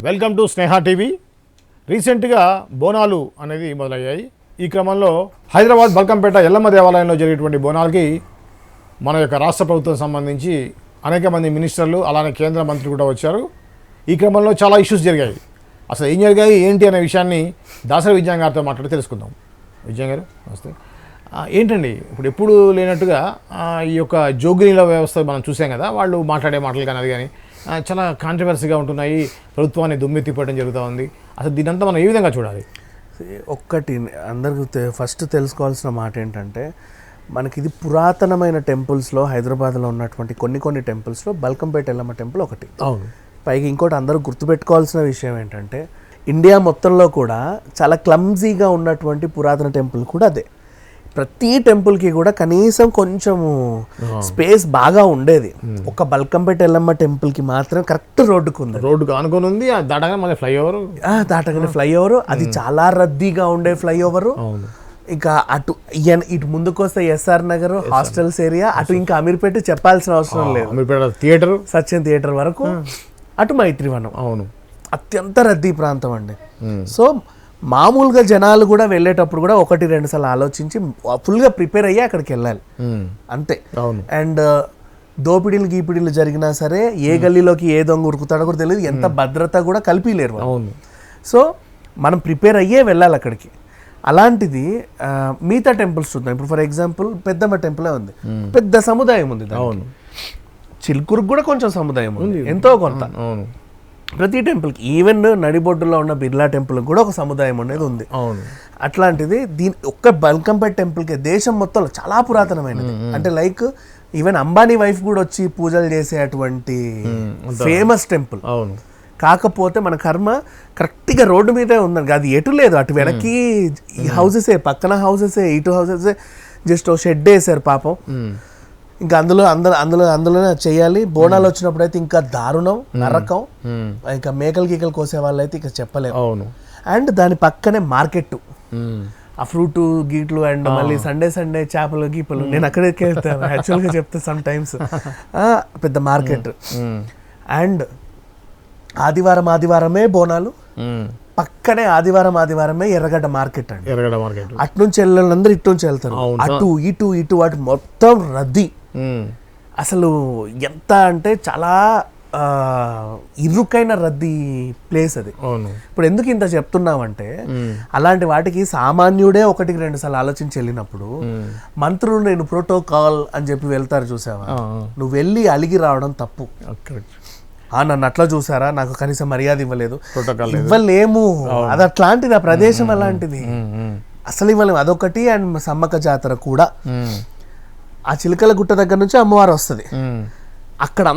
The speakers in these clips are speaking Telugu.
Welcome to Sneha TV. రీసెంట్గా బోనాలు అనేది మొదలయ్యాయి. ఈ క్రమంలో హైదరాబాద్ బల్కంపేట ఎల్లమ్మ దేవాలయంలో జరిగేటువంటి బోనాలకి మన యొక్క రాష్ట్ర ప్రభుత్వం సంబంధించి అనేక మంది మినిస్టర్లు అలానే కేంద్ర మంత్రులు కూడా వచ్చారు. ఈ క్రమంలో చాలా ఇష్యూస్ జరిగాయి. అసలు ఏం జరిగాయి ఏంటి అనే విషయాన్ని దాసరి విజయన్ గారితో మాట్లాడి తెలుసుకుందాం. విజయన్ గారు నమస్తే. ఏంటండి ఇప్పుడు ఎప్పుడు లేనట్టుగా ఈ యొక్క జోగినీల వ్యవస్థ మనం చూసాం కదా, వాళ్ళు మాట్లాడే మాటలు కానీ అది కానీ చాలా కాంట్రవర్సీగా ఉంటున్నాయి. ప్రభుత్వాన్ని దుమ్మెత్తిపోవడం జరుగుతూ ఉంది. అసలు దీనంతా మనం ఏ విధంగా చూడాలి? ఒక్కటి అందరికి ఫస్ట్ తెలుసుకోవాల్సిన మాట ఏంటంటే, మనకి ఇది పురాతనమైన టెంపుల్స్లో హైదరాబాద్లో ఉన్నటువంటి కొన్ని టెంపుల్స్లో బల్కంపేట ఎల్లమ్మ టెంపుల్ ఒకటి. అవును. పైగా ఇంకోటి అందరూ గుర్తుపెట్టుకోవాల్సిన విషయం ఏంటంటే, ఇండియా మొత్తంలో కూడా చాలా క్లమ్జీగా ఉన్నటువంటి పురాతన టెంపుల్ కూడా అదే. ప్రతి టెంపుల్కి కూడా కనీసం కొంచెము స్పేస్ బాగా ఉండేది. ఒక బల్కంపేట ఎల్లమ్మ టెంపుల్కి మాత్రం కరెక్ట్ రోడ్డుకు ఉంది, రోడ్డుకు ఆనుకొని ఉంది. దాటగానే ఫ్లైఓవర్ అది చాలా రద్దీగా ఉండే ఫ్లైఓవర్. ఇంకా ఇటు ముందుకు వస్తే ఎస్ఆర్ నగర్ హాస్టల్స్ ఏరియా, అటు ఇంకా అమీర్పేట చెప్పాల్సిన అవసరం లేదు, అమీర్పేట థియేటర్, సత్యం థియేటర్ వరకు, అటు మైత్రివనం. అవును, అత్యంత రద్దీ ప్రాంతం అండి. సో మామూలుగా జనాలు కూడా వెళ్ళేటప్పుడు కూడా 1-2 సార్లు ఆలోచించి ఫుల్గా ప్రిపేర్ అయ్యి అక్కడికి వెళ్ళాలి అంతే. అండ్ దోపిడీలు గీపిడీలు జరిగినా సరే ఏ గల్లీలోకి ఏ దొంగ ఉరుకుతాడో కూడా తెలియదు, ఎంత భద్రత కూడా కలిపిలేరు. సో మనం ప్రిపేర్ అయ్యే వెళ్ళాలి అక్కడికి. అలాంటిది మిగతా టెంపుల్స్ చూద్దాం. ఇప్పుడు ఫర్ ఎగ్జాంపుల్ పెద్దమ్మ టెంపులే ఉంది, పెద్ద సముదాయం ఉంది. అవును, చిలుకూరుకు కూడా కొంచెం సముదాయం ఉంది, ఎంతో కొంత. అవును, ప్రతి టెంపుల్కి, ఈవెన్ నడిబొడ్డులో ఉన్న బిర్లా టెంపుల్కి కూడా ఒక సముదాయం అనేది ఉంది. అవును, అట్లాంటిది దీని ఒక్క బల్కంపేట టెంపుల్కి దేశం మొత్తంలో చాలా పురాతనమైనది. అంటే లైక్ ఈవెన్ అంబానీ వైఫ్ కూడా వచ్చి పూజలు చేసేటువంటి ఫేమస్ టెంపుల్. అవును, కాకపోతే మన కర్మ కరెక్ట్గా రోడ్డు మీదే ఉందండి, అది ఎటు లేదు. అటు వెనక్కి హౌసెసే, పక్కన హౌసెసే, ఇటు హౌసెసే, జస్ట్ షెడ్ వేసారు పాపం. ఇంకా అందులోనే చేయాలి. బోనాలు వచ్చినప్పుడు అయితే ఇంకా దారుణం, నరకం. ఇంకా మేకలు కోసే వాళ్ళు అయితే ఇంకా చెప్పలేము. అవును, అండ్ దాని పక్కనే మార్కెట్, ఆ ఫ్రూట్ గీట్లు, అండ్ మళ్ళీ సండే చేపలు గీపలు. నేను అక్కడికి వెళ్తాను యాక్చువల్గా చెప్తే సమ్ టైమ్స్. పెద్ద మార్కెట్. అండ్ ఆదివారమే బోనాలు, పక్కనే ఆదివారమే ఎర్రగడ్డ మార్కెట్ అండి. అటు నుంచి వెళ్ళాలందరూ ఇటు నుంచి వెళ్తారు, ఇటు మొత్తం రద్దీ. అసలు ఎంత అంటే చాలా ఇరుకైన రద్దీ ప్లేస్ అది. ఇప్పుడు ఎందుకు ఇంత చెప్తున్నామంటే, అలాంటి వాటికి సామాన్యుడే 1-2 సార్లు ఆలోచించి వెళ్ళినప్పుడు మంత్రులు నేను ప్రోటోకాల్ అని చెప్పి వెళ్తారు చూసావా, నువ్వు వెళ్ళి అలిగి రావడం తప్పు. నన్ను అట్లా చూసారా, నాకు కనీసం మర్యాద ఇవ్వలేదు, ఇవ్వలేము. అది అట్లాంటిది, ఆ ప్రదేశం అలాంటిది, అసలు ఇవ్వలేము. అదొకటి. అండ్ సమ్మక్క జాతర కూడా ఆ చిలకల గుట్ట దగ్గర నుంచి అమ్మవారు వస్తుంది, అక్కడ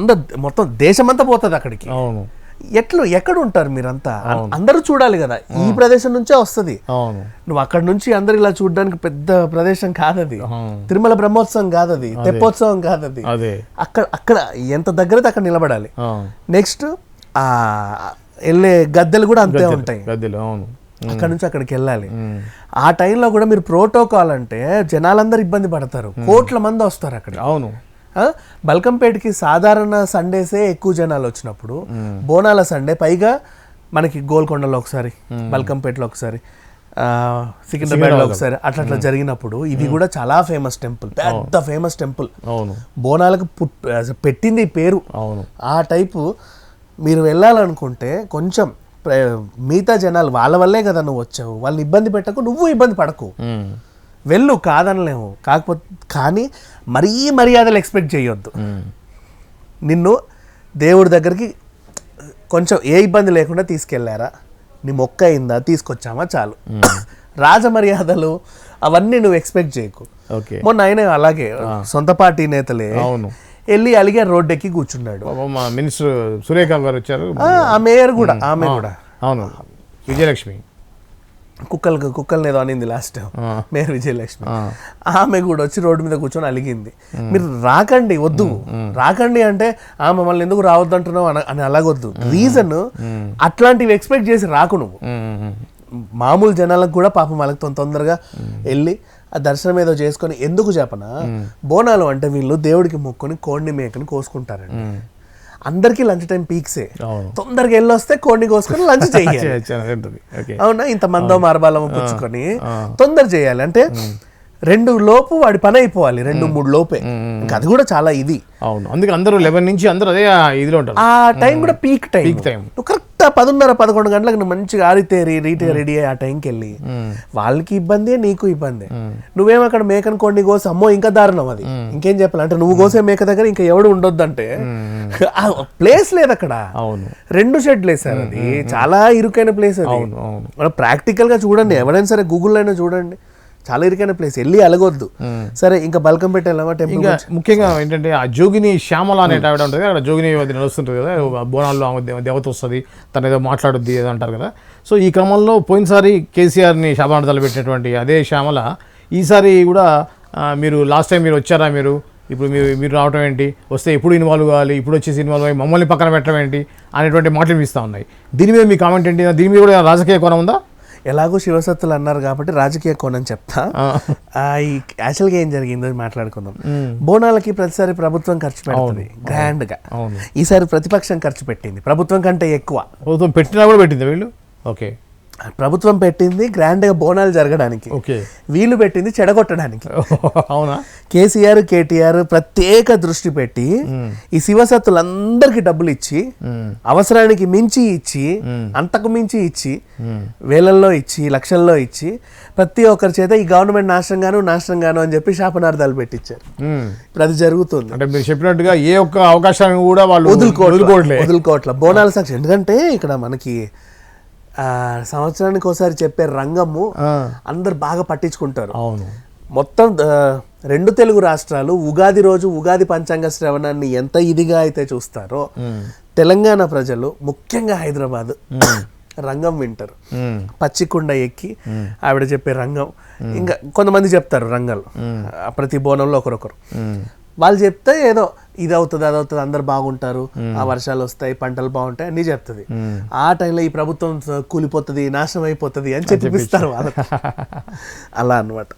మొత్తం దేశమంతా పోతుంది అక్కడికి. ఎక్కడ ఉంటారు మీరంతా? అందరూ చూడాలి కదా, ఈ ప్రదేశం నుంచే వస్తుంది. నువ్వు అక్కడ నుంచి అందరు ఇలా చూడడానికి పెద్ద ప్రదేశం కాదది, తిరుమల బ్రహ్మోత్సవం కాదది, తెప్పోత్సవం కాదది. అక్కడ ఎంత దగ్గర అక్కడ నిలబడాలి. నెక్స్ట్ వెళ్ళే గద్దెలు కూడా అంతే ఉంటాయి, అక్కడ నుంచి అక్కడికి వెళ్ళాలి. ఆ టైంలో కూడా మీరు ప్రోటోకాల్ అంటే జనాలందరూ ఇబ్బంది పడతారు, కోట్ల మంది వస్తారు అక్కడ. అవును, బల్కంపేటకి సాధారణ సండేసే ఎక్కువ జనాలు వచ్చినప్పుడు బోనాల సండే, పైగా మనకి గోల్కొండలో ఒకసారి, బల్కంపేటలో ఒకసారి, సికింద్రాబాద్లో ఒకసారి, అట్లా జరిగినప్పుడు ఇది కూడా చాలా ఫేమస్ టెంపుల్, పెద్ద ఫేమస్ టెంపుల్. అవును, బోనాలకు పెట్టింది పేరు. అవును, ఆ టైపు మీరు వెళ్ళాలనుకుంటే కొంచెం మిగతా జనాలు వాళ్ళ వల్లే కదా నువ్వు వచ్చావు, వాళ్ళని ఇబ్బంది పెట్టకు, నువ్వు ఇబ్బంది పడకు, వెళ్ళు, కాదనలేము. కానీ మరీ మర్యాదలు ఎక్స్పెక్ట్ చేయొద్దు. నిన్ను దేవుడి దగ్గరికి కొంచెం ఏ ఇబ్బంది లేకుండా తీసుకెళ్లారా, నీ మొక్క అయిందా, తీసుకొచ్చామా, చాలు. రాజమర్యాదలు అవన్నీ నువ్వు ఎక్స్పెక్ట్ చేయకు. మొన్న ఆయన అలాగే సొంత పార్టీ నేతలే వెళ్ళి అలిగారు, రోడ్డు ఎక్కి కూర్చున్నాడు. మినిస్టర్ సురేఖ గారు వచ్చారు, ఆ మేయర్ కూడా, ఆమె కూడా. అవును, విజయలక్ష్మి కుక్కల్ని ఏదో అనింది లాస్ట్ టైం, మేయర్ విజయలక్ష్మి. ఆమె కూడా వచ్చి రోడ్డు మీద కూర్చొని అలిగింది. మీరు రాకండి, వద్దు, రాకండి అంటే మమ్మల్ని ఎందుకు రావద్దు అంటున్నావు అని అలాగొద్దు. రీజన్ అట్లాంటివి ఎక్స్పెక్ట్ చేసి రాకు నువ్వు. మామూలు జనాలకు కూడా పాపం వాళ్ళకి తొందరగా వెళ్ళి ఆ దర్శనం ఏదో చేసుకొని, ఎందుకు చెప్పనా, బోనాలు అంటే వీళ్ళు దేవుడికి మొక్కుని కోడిని మేకని కోసుకుంటారండి. అందరికీ లంచ్ టైం పీక్సే, అవును. తొందరగా వెళ్ళి వస్తే కోడిని కోసుకొని లంచ్ చేయాలి. ఓకే. అవునా, ఇంత మందో మార్బాలమో పుచ్చుకొని తొందర చేయాలి. అంటే 2 లోపు వాడి పని అయిపోవాలి, 2-3 లోపే. ఇంకా అది కూడా చాలా ఇది. అవును, అందుకే అందరూ 11 నుంచి అందరూ అదే ఇదిలో ఉంటారు. ఆ టైం కూడా పీక్ టైం. నువ్వు కరెక్ట్ 10:30-11 గంటలకు నువ్వు మంచిగా ఆరితేరి రెడీ అయ్యి ఆ టైంకి వెళ్ళి వాళ్ళకి ఇబ్బంది, నీకు ఇబ్బంది. నువ్వేమో అక్కడ మేకను కొన్ని కోసి అమ్మో ఇంకా దారుణం అది. ఇంకేం చెప్పాలి అంటే నువ్వు కోసే మేక దగ్గర ఇంకా ఎవడు ఉండొద్దు అంటే ప్లేస్ లేదు అక్కడ. అవును, 2 షెడ్లు వేసారు. అది చాలా ఇరుకైన ప్లేస్ అది. మనం ప్రాక్టికల్ గా చూడండి, ఎవరైనా సరే గూగుల్ అయినా చూడండి, చాలా ఇరుకైన ప్లేస్, వెళ్ళి అలగొద్దు. సరే, ఇంకా బల్కంపేట వెళ్ళామా టెంపుల్? ఇంకా ముఖ్యంగా ఏంటంటే ఆ జోగిని శ్యామల అనే ఆవిడ ఉంటుంది, అక్కడ జోగిని నడుస్తుంటుంది కదా, బోనాల్లో ఆమె దేవత వస్తుంది, తను ఏదో మాట్లాడుద్ది ఏదో అంటారు కదా. సో ఈ క్రమంలో పోయినసారి కేసీఆర్ని శాపనార్థాలు పెట్టినటువంటి అదే శ్యామల ఈసారి కూడా మీరు లాస్ట్ టైం మీరు వచ్చారా, ఇప్పుడు మీరు రావటం ఏంటి, వస్తే ఎప్పుడు ఇన్వాల్వ్ కావాలి, ఇప్పుడు వచ్చేసి ఇన్వాల్వ్ అయ్యి మమ్మల్ని పక్కన పెట్టడం ఏంటి అనేటువంటి మాటలు వినిపిస్తూ ఉన్నాయి. దీని మీద మీ కామెంట్ ఏంటి? దీని మీద కూడా రాజకీయ కోణం ఉందా? ఎలాగో శివసత్తులు అన్నారు కాబట్టి రాజకీయ కోణం చెప్తా. యాక్చువల్గా ఏం జరిగిందో మాట్లాడుకుందాం. బోనాలకి ప్రతిసారి ప్రభుత్వం ఖర్చు పెడుతుంది గ్రాండ్ గా. ఈసారి ప్రతిపక్షం ఖర్చు పెట్టింది ప్రభుత్వం కంటే ఎక్కువ. ప్రభుత్వం పెట్టినా కూడా పెట్టింది వీళ్ళు. ఓకే, ప్రభుత్వం పెట్టింది గ్రాండ్ గా బోనాలు జరగడానికి, వీళ్ళు పెట్టింది చెడగొట్టడానికి. అవునా? కేసీఆర్ కేటీఆర్ ప్రత్యేక దృష్టి పెట్టి ఈ శివసత్తులందరికీ డబ్బులు ఇచ్చి, అవసరానికి మించి ఇచ్చి, అంతకు మించి ఇచ్చి, వేలల్లో ఇచ్చి, లక్షల్లో ఇచ్చి, ప్రతి ఒక్కరి చేత ఈ గవర్నమెంట్ నాశనం గాను అని చెప్పి శాపనార్థాలు పెట్టించారు. ఇప్పుడు అది జరుగుతుంది. అంటే మీరు చెప్పినట్టుగా ఏ ఒక్క అవకాశాన్ని కూడా వాళ్ళు వదులుకోవట్లే బోనాల సాక్షి. ఎందుకంటే ఇక్కడ మనకి సంవత్సరానికి ఒకసారి చెప్పే రంగము అందరు బాగా పట్టించుకుంటారు. అవును, మొత్తం 2 తెలుగు రాష్ట్రాలు ఉగాది రోజు ఉగాది పంచాంగ శ్రవణాన్ని ఎంత ఇదిగా అయితే చూస్తారో, తెలంగాణ ప్రజలు ముఖ్యంగా హైదరాబాద్ రంగం వింటారు. పచ్చికుండ ఎక్కి ఆవిడ చెప్పే రంగం, ఇంకా కొంతమంది చెప్తారు రంగాలు, ప్రతి బోనంలో ఒకరొకరు. వాళ్ళు చెప్తే ఏదో ఇది అవుతుంది అది అవుతుంది, అందరు బాగుంటారు, ఆ వర్షాలు వస్తాయి, పంటలు బాగుంటాయి అన్నీ చెప్తుంది. ఆ టైంలో ఈ ప్రభుత్వం కూలిపోతుంది, నాశనం అయిపోతుంది అని చెప్పిస్తారు వాళ్ళు. అలా అనమాట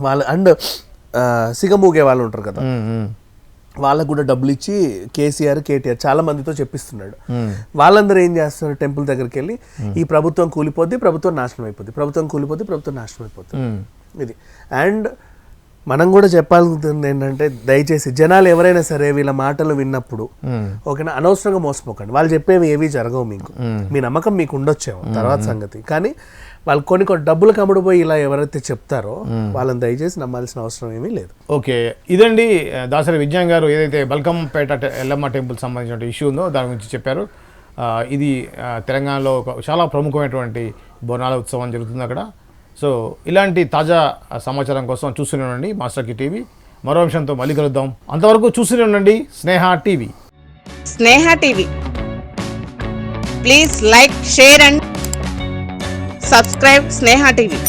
వాళ్ళు. అండ్ సిగమూగే వాళ్ళు ఉంటారు కదా, వాళ్ళకు కూడా డబ్బులు ఇచ్చి కేసీఆర్ కేటీఆర్ చాలా మందితో చెప్పిస్తున్నాడు. వాళ్ళందరూ ఏం చేస్తున్నారు, టెంపుల్ దగ్గరికి వెళ్ళి ఈ ప్రభుత్వం కూలిపోద్ది, ప్రభుత్వం నాశనం అయిపోద్ది, ప్రభుత్వం కూలిపోద్ది, ప్రభుత్వం నాశనం అయిపోతుంది ఇది. అండ్ మనం కూడా చెప్పాల్సింది ఏంటంటే, దయచేసి జనాలు ఎవరైనా సరే వీళ్ళ మాటలు విన్నప్పుడు ఓకేనా, అనవసరంగా మోసపోకండి. వాళ్ళు చెప్పేవి ఏవి జరగవు మీకు, మీ నమ్మకం మీకు ఉండొచ్చేమో తర్వాత సంగతి. కానీ వాళ్ళు కొన్ని డబ్బులు కమ్ముడుపోయి ఇలా ఎవరైతే చెప్తారో వాళ్ళని దయచేసి నమ్మాల్సిన అవసరం ఏమీ లేదు. ఓకే, ఇదండి దాసరి విజ్ఞాన్ గారు ఏదైతే బల్కంపేట ఎల్లమ్మ టెంపుల్ సంబంధించిన ఇష్యూ ఉందో దాని గురించి చెప్పారు. ఇది తెలంగాణలో చాలా ప్రముఖమైనటువంటి బోనాల ఉత్సవం జరుగుతుంది అక్కడ. సో ఇలాంటి తాజా సమాచారం కోసం చూస్తూనే ఉండండి మాస్టర్ కీ టీవీ. మరో అంశంతో మళ్ళీ కలుద్దాం. అంతవరకు చూస్తూనే ఉండండి Sneha TV. Sneha TV, please like, share and subscribe Sneha TV.